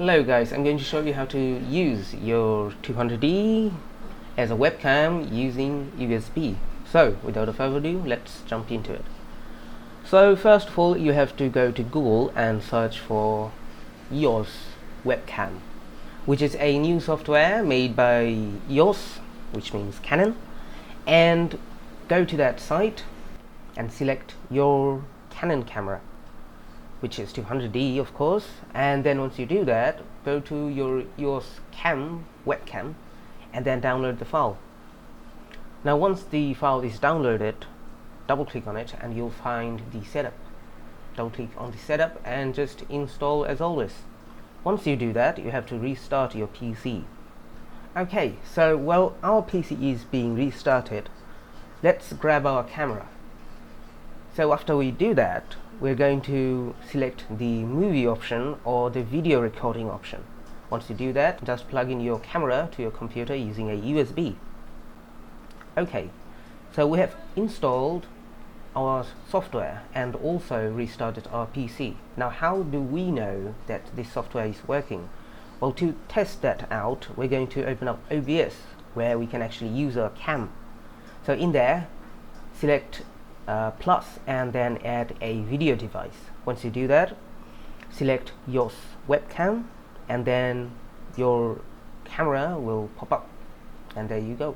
Hello guys, I'm going to show you how to use your 200D as a webcam using USB. So without further ado, let's jump into it. So first of all, you have to go to Google and search for EOS Webcam, which is a new software made by EOS, which means Canon, and go to that site and select your Canon camera, which is 200D of course, and then once you do that, go to your EOS webcam and then download the file. Now once the file is downloaded, double click on it and you'll find the setup. Double click on the setup and just install as always. Once you do that, you have to restart your PC. Okay, so while our PC is being restarted, let's grab our camera. So after we do that, we're going to select the movie option or the video recording option. Once you do that, just plug in your camera to your computer using a USB. Okay, so we have installed our software and also restarted our PC. Now how do we know that this software is working? Well, to test that out, we're going to open up OBS, where we can actually use our cam. So in there, select plus and then add a video device. Once you do that, select EOS webcam and then your camera will pop up, and there you go.